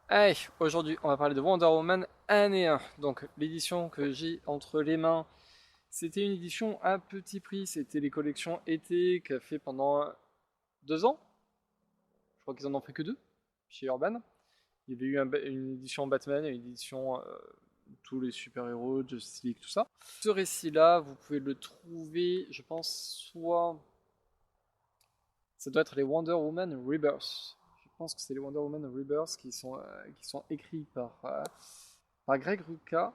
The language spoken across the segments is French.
Allez, aujourd'hui on va parler de Wonder Woman année 1. Donc l'édition que j'ai entre les mains, c'était une édition à petit prix, c'était les collections été qu'a fait pendant 2 ans. Je crois qu'ils en ont fait que deux chez Urban. Il y avait eu une édition Batman et une édition tous les super-héros, Justice League, tout ça. Ce récit-là, vous pouvez le trouver, je pense, soit ça doit être les Wonder Woman Rebirth. Je pense que c'est les Wonder Woman Rebirth qui sont écrits par Greg Rucka.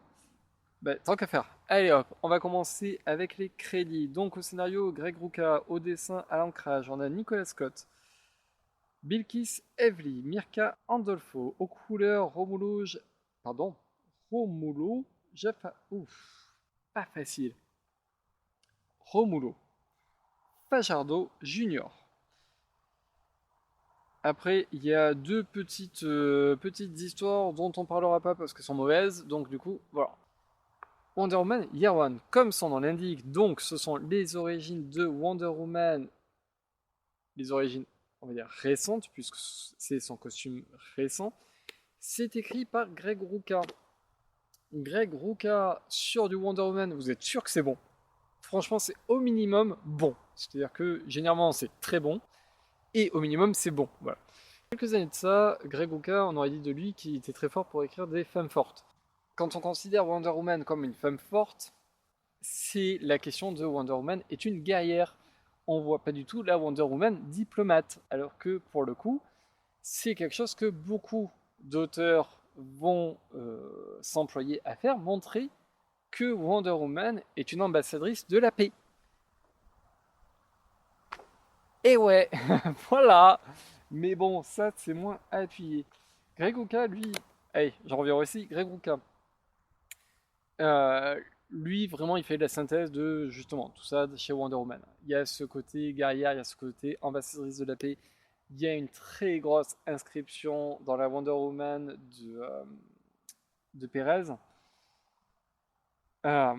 Ben, tant qu'à faire. Allez hop, on va commencer avec les crédits. Donc au scénario, Greg Rucka, au dessin, à l'ancrage, on a Nicolas Scott, Bilkis Evely, Mirka Andolfo, aux couleurs, Romulo Jaffa, ouf, pas facile, Romulo Fajardo Junior. Après, il y a deux petites histoires dont on parlera pas parce qu'elles sont mauvaises, donc du coup, voilà. Wonder Woman Year One, comme son nom l'indique, donc ce sont les origines de Wonder Woman, les origines, on va dire, récentes, puisque c'est son costume récent. C'est écrit par Greg Rucka. Greg Rucka sur du Wonder Woman, vous êtes sûr que c'est bon? Franchement, c'est au minimum bon. C'est-à-dire que généralement c'est très bon, et au minimum c'est bon. Voilà. Quelques années de ça, Greg Rucka, on aurait dit de lui qu'il était très fort pour écrire des femmes fortes. Quand on considère Wonder Woman comme une femme forte, c'est la question de Wonder Woman est une guerrière. On voit pas du tout la Wonder Woman diplomate, alors que pour le coup, c'est quelque chose que beaucoup d'auteurs vont s'employer à faire, montrer que Wonder Woman est une ambassadrice de la paix. Et ouais, voilà. Mais bon, ça c'est moins appuyé. Greg Rucka, lui, hey, j'en reviens aussi. Greg Rucka, Euh, lui, vraiment, il fait la synthèse de justement tout ça chez Wonder Woman. Il y a ce côté guerrière, il y a ce côté ambassadrice de la paix. Il y a une très grosse inscription dans la Wonder Woman de Perez. Euh,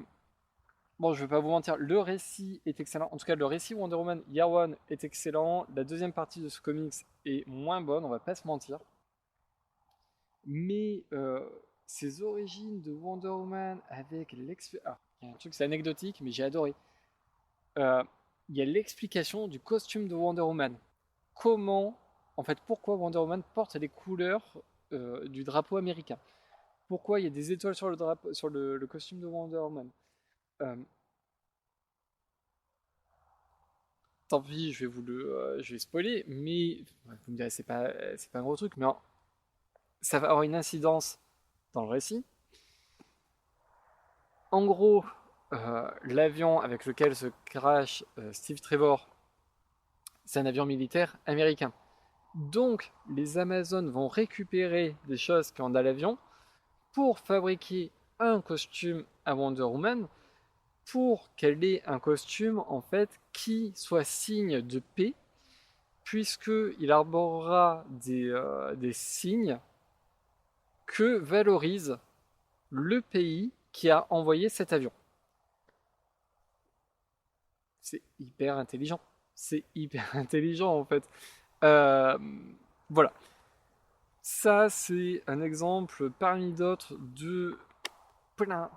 bon, je vais pas vous mentir, le récit est excellent. En tout cas, le récit Wonder Woman Year One est excellent. La deuxième partie de ce comics est moins bonne, on va pas se mentir. Mais ces origines de Wonder Woman avec l'expérience. Ah, il y a un truc, c'est anecdotique, mais j'ai adoré. euh, il y a l'explication du costume de Wonder Woman. Comment, en fait, pourquoi Wonder Woman porte les couleurs du drapeau américain. Pourquoi il y a des étoiles sur le drapeau, sur le costume de Wonder Woman. Euh, Tant pis, je vais spoiler, mais vous me direz c'est pas un gros truc, mais ça va avoir une incidence dans le récit. En gros, l'avion avec lequel se crash Steve Trevor, c'est un avion militaire américain. Donc, les Amazones vont récupérer des choses qu'il y a dans l'avion pour fabriquer un costume à Wonder Woman pour qu'elle ait un costume en fait qui soit signe de paix puisqu'il arborera des signes que valorise le pays qui a envoyé cet avion. C'est hyper intelligent. C'est hyper intelligent en fait. Euh, voilà. Ça, c'est un exemple parmi d'autres de plein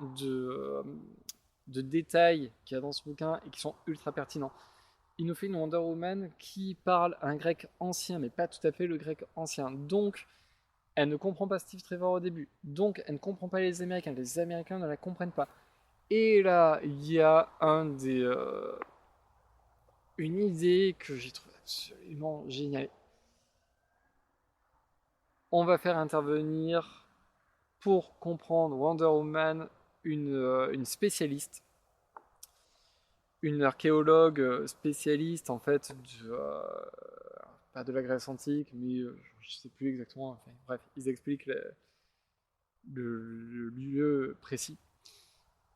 de détails qu'il y a dans ce bouquin et qui sont ultra pertinents. Il nous fait une Wonder Woman qui parle un grec ancien, mais pas tout à fait le grec ancien. Donc, elle ne comprend pas Steve Trevor au début. Donc, elle ne comprend pas les Américains. Les Américains ne la comprennent pas. Et là, il y a une idée que j'ai trouvée absolument géniale. On va faire intervenir pour comprendre Wonder Woman une spécialiste, une archéologue spécialiste en fait pas de la Grèce antique, mais je sais plus exactement. Enfin, bref, ils expliquent le lieu précis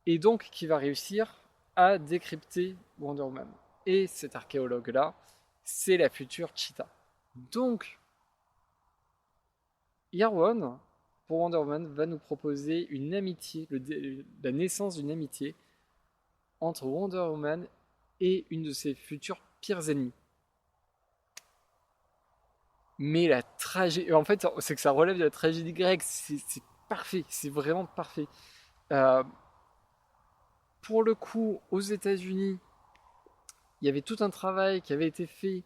et donc qui va réussir à décrypter Wonder Woman. Et cet archéologue là, c'est la future Cheetah. Donc Yarwan, pour Wonder Woman, va nous proposer une amitié, la naissance d'une amitié entre Wonder Woman et une de ses futures pires ennemies. Mais la tragédie, en fait, c'est que ça relève de la tragédie grecque. C'est parfait, c'est vraiment parfait. Euh, pour le coup, aux États-Unis, il y avait tout un travail qui avait été fait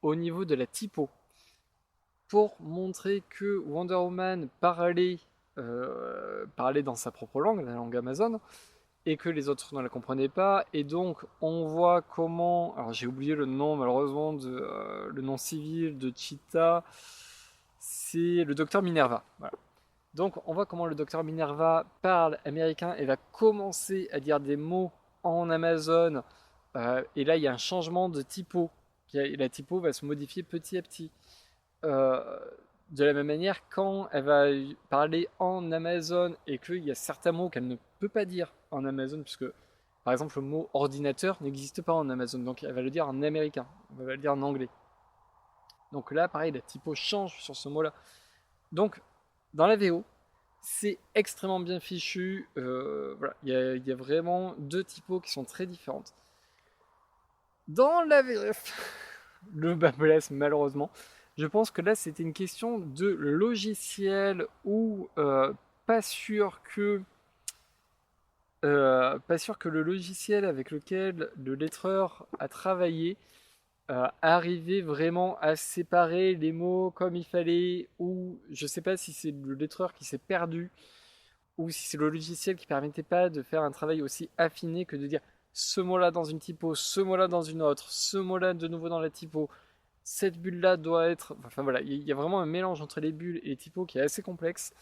au niveau de la typo pour montrer que Wonder Woman parlait dans sa propre langue, la langue amazone, et que les autres ne la comprenaient pas. Et donc, on voit comment. Alors, j'ai oublié le nom, malheureusement, le nom civil de Cheetah. C'est le docteur Minerva. Voilà. Donc, on voit comment le docteur Minerva parle américain et va commencer à dire des mots en amazone. Et là, il y a un changement de typo. La typo va se modifier petit à petit. Euh, de la même manière, quand elle va parler en Amazon et qu'il y a certains mots qu'elle ne peut pas dire en Amazon, puisque par exemple le mot ordinateur n'existe pas en Amazon, donc elle va le dire en américain, elle va le dire en anglais. Donc là, pareil, la typo change sur ce mot-là. Donc, dans la VO, c'est extrêmement bien fichu. Voilà, il y a vraiment deux typos qui sont très différentes. Dans la VF, le bas blesse malheureusement. Je pense que là, c'était une question de logiciel ou pas sûr que le logiciel avec lequel le lettreur a travaillé arrivait vraiment à séparer les mots comme il fallait, ou je sais pas si c'est le lettreur qui s'est perdu, ou si c'est le logiciel qui permettait pas de faire un travail aussi affiné que de dire ce mot-là dans une typo, ce mot-là dans une autre, ce mot-là de nouveau dans la typo, cette bulle-là doit être. Enfin voilà, il y a vraiment un mélange entre les bulles et les typos qui est assez complexe.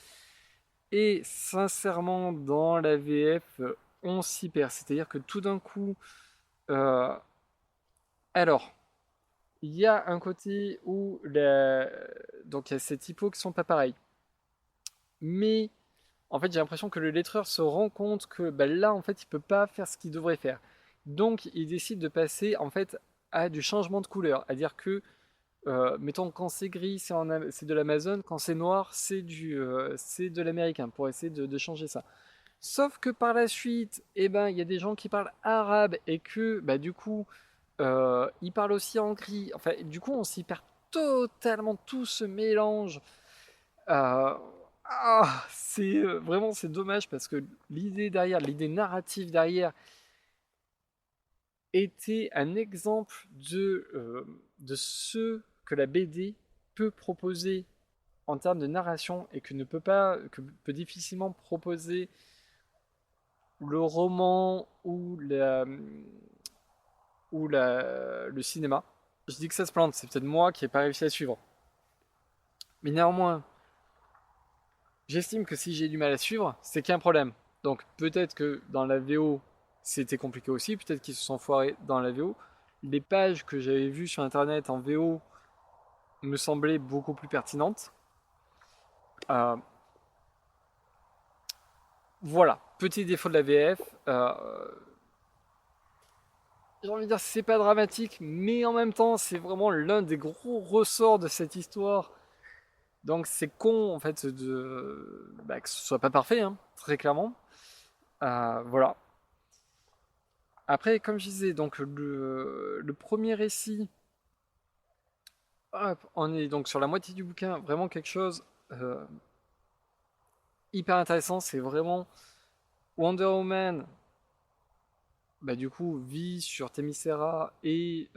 Et sincèrement, dans la VF, on s'y perd. C'est-à-dire que tout d'un coup. euh, alors, il y a un côté où. Donc il y a ces typos qui sont pas pareils. Mais en fait, j'ai l'impression que le lettreur se rend compte que bah, là, en fait, il peut pas faire ce qu'il devrait faire. Donc, il décide de passer en fait à du changement de couleur, à dire que mettons quand c'est gris, c'est de l'Amazon, quand c'est noir, c'est de l'américain, pour essayer de changer ça. Sauf que par la suite, eh ben, il y a des gens qui parlent arabe et que bah, du coup, ils parlent aussi en gris. Enfin, du coup, on s'y perd totalement, tout ce mélange. Euh, vraiment c'est dommage parce que l'idée narrative derrière était un exemple de ce que la BD peut proposer en termes de narration et que peut difficilement proposer le roman le cinéma. Je dis que ça se plante, c'est peut-être moi qui n'ai pas réussi à suivre. Mais néanmoins, j'estime que si j'ai du mal à suivre, c'est qu'il y a un problème. Donc peut-être que dans la VO, c'était compliqué aussi, peut-être qu'ils se sont foirés dans la VO. Les pages que j'avais vues sur internet en VO me semblaient beaucoup plus pertinentes. Euh, voilà, petit défaut de la VF. J'ai envie de dire c'est pas dramatique, mais en même temps c'est vraiment l'un des gros ressorts de cette histoire. Donc c'est con en fait que ce soit pas parfait, hein, très clairement. Voilà. Après, comme je disais, donc le premier récit, hop, on est donc sur la moitié du bouquin, vraiment quelque chose euh, hyper intéressant. C'est vraiment Wonder Woman, bah, du coup, vit sur Themyscira et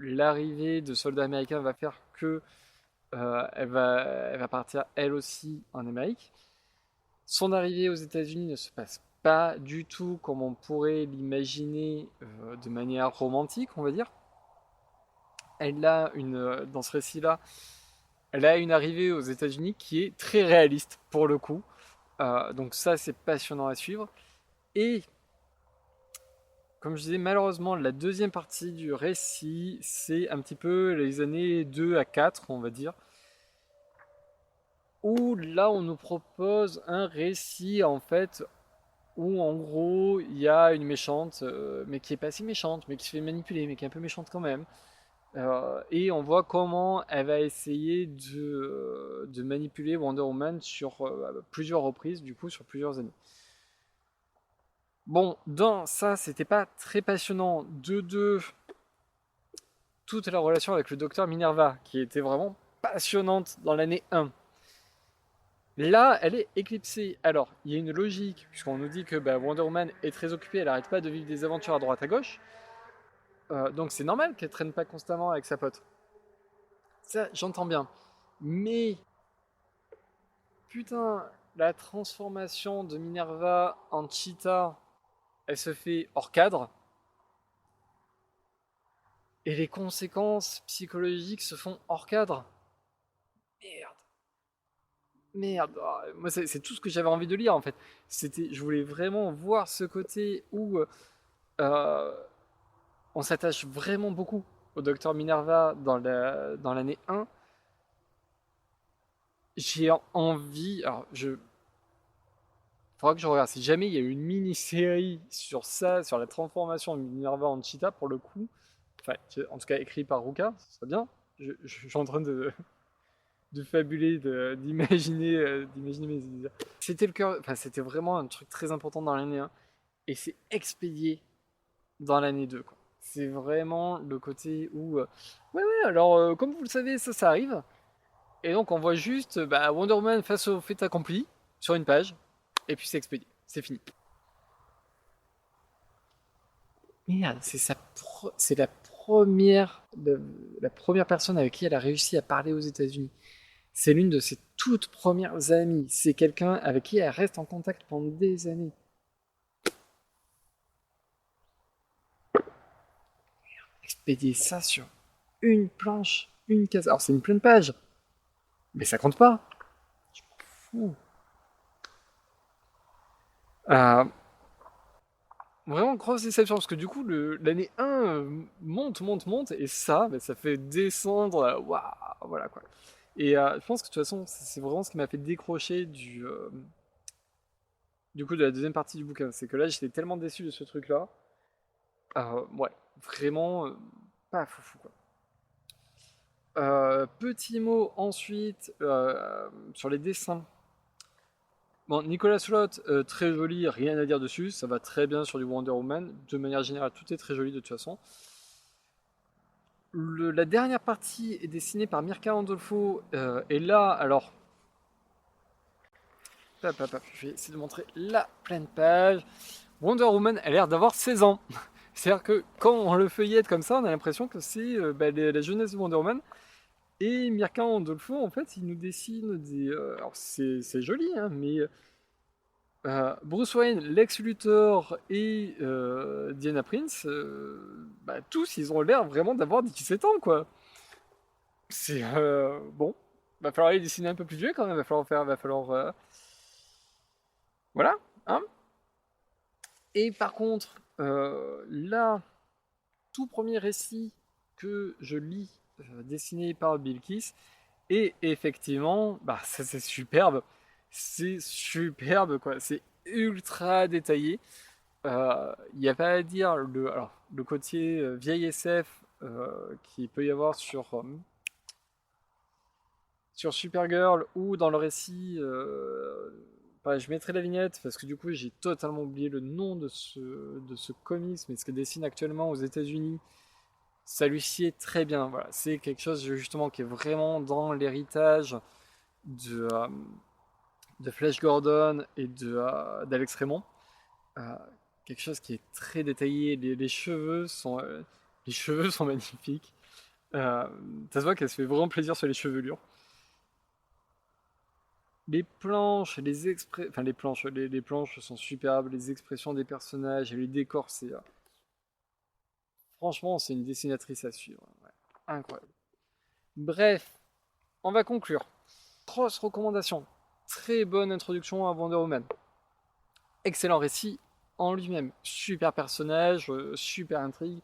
l'arrivée de soldats américains va faire que elle va partir elle aussi en Amérique. Son arrivée aux États-Unis ne se passe pas du tout comme on pourrait l'imaginer de manière romantique, on va dire. Dans ce récit-là, elle a une arrivée aux États-Unis qui est très réaliste pour le coup. Donc ça, c'est passionnant à suivre. Et comme je disais, malheureusement, la deuxième partie du récit, c'est un petit peu les années 2 à 4, on va dire, où là, on nous propose un récit, en fait, où en gros, il y a une méchante, mais qui est pas si méchante, mais qui se fait manipuler, mais qui est un peu méchante quand même. Et on voit comment elle va essayer de manipuler Wonder Woman sur plusieurs reprises, du coup, sur plusieurs années. Bon, dans ça, c'était pas très passionnant. De deux, toute la relation avec le docteur Minerva, qui était vraiment passionnante dans l'année 1. Là, elle est éclipsée. Alors, il y a une logique, puisqu'on nous dit que Wonder Woman est très occupée, elle n'arrête pas de vivre des aventures à droite à gauche. Donc c'est normal qu'elle traîne pas constamment avec sa pote. Ça, j'entends bien. Mais, putain, la transformation de Minerva en Cheetah, elle se fait hors cadre. Et les conséquences psychologiques se font hors cadre. Merde. Merde. Moi, c'est tout ce que j'avais envie de lire, en fait. Je voulais vraiment voir ce côté où on s'attache vraiment beaucoup au docteur Minerva dans l'année 1. J'ai envie... Alors, faudra que je regarde. Si jamais il y a une mini-série sur ça, sur la transformation de Minerva en Cheetah, pour le coup, enfin, en tout cas écrit par Ruka, ce serait bien. Je suis en train de fabuler, d'imaginer mes idées. C'était le cœur, enfin, c'était vraiment un truc très important dans l'année 1, et c'est expédié dans l'année 2, quoi. C'est vraiment le côté où, ouais, alors, comme vous le savez, ça arrive, et donc on voit juste Wonder Woman face au fait accompli, sur une page, et puis c'est expédié, c'est fini. Merde, c'est la première personne avec qui elle a réussi à parler aux États-Unis. C'est l'une de ses toutes premières amies. C'est quelqu'un avec qui elle reste en contact pendant des années. Expédier ça sur une planche, une case. Alors c'est une pleine page, mais ça compte pas. Je m'en fous. Vraiment grosse déception parce que du coup l'année 1 monte et ça fait descendre. Waouh, voilà quoi. Et je pense que de toute façon c'est vraiment ce qui m'a fait décrocher du coup de la deuxième partie du bouquin. C'est que là j'étais tellement déçu de ce truc là. Ouais, vraiment pas foufou quoi. Petit mot ensuite sur les dessins. Bon, Nicolas Slott, très joli, rien à dire dessus, ça va très bien sur du Wonder Woman. De manière générale, tout est très joli de toute façon. La dernière partie est dessinée par Mirka Andolfo, et là, alors. Je vais essayer de montrer la pleine page. Wonder Woman a l'air d'avoir 16 ans. C'est-à-dire que quand on le feuillette comme ça, on a l'impression que c'est la jeunesse de Wonder Woman. Et Mirka Andolfo, en fait, il nous dessine des. Alors c'est joli, hein, mais Bruce Wayne, Lex Luthor et Diana Prince, tous ils ont l'air vraiment d'avoir 17 ans quoi. C'est bon, va falloir les dessiner un peu plus vieux quand même, va falloir voilà, hein. Et par contre, là, tout premier récit que je lis dessiné par Bill Kiss, et effectivement, ça c'est superbe quoi, c'est ultra détaillé. Il n'y a pas à dire le côté vieille SF qu'il peut y avoir sur Supergirl ou dans le récit. Je mettrai la vignette parce que du coup j'ai totalement oublié le nom de ce comics, mais ce que dessine actuellement aux États-Unis, ça lui sied très bien. Voilà, c'est quelque chose justement qui est vraiment dans l'héritage de Flash Gordon et d'Alex Raymond. Euh, Quelque chose qui est très détaillé. Les cheveux sont magnifiques. Ça se voit qu'elle se fait vraiment plaisir sur les chevelures. Les planches, les planches sont superbes. Les expressions des personnages et les décors, franchement, c'est une dessinatrice à suivre. Ouais, incroyable. Bref, on va conclure. Grosse recommandation. Très bonne introduction à Wonder Woman. Excellent récit en lui-même. Super personnage, super intrigue.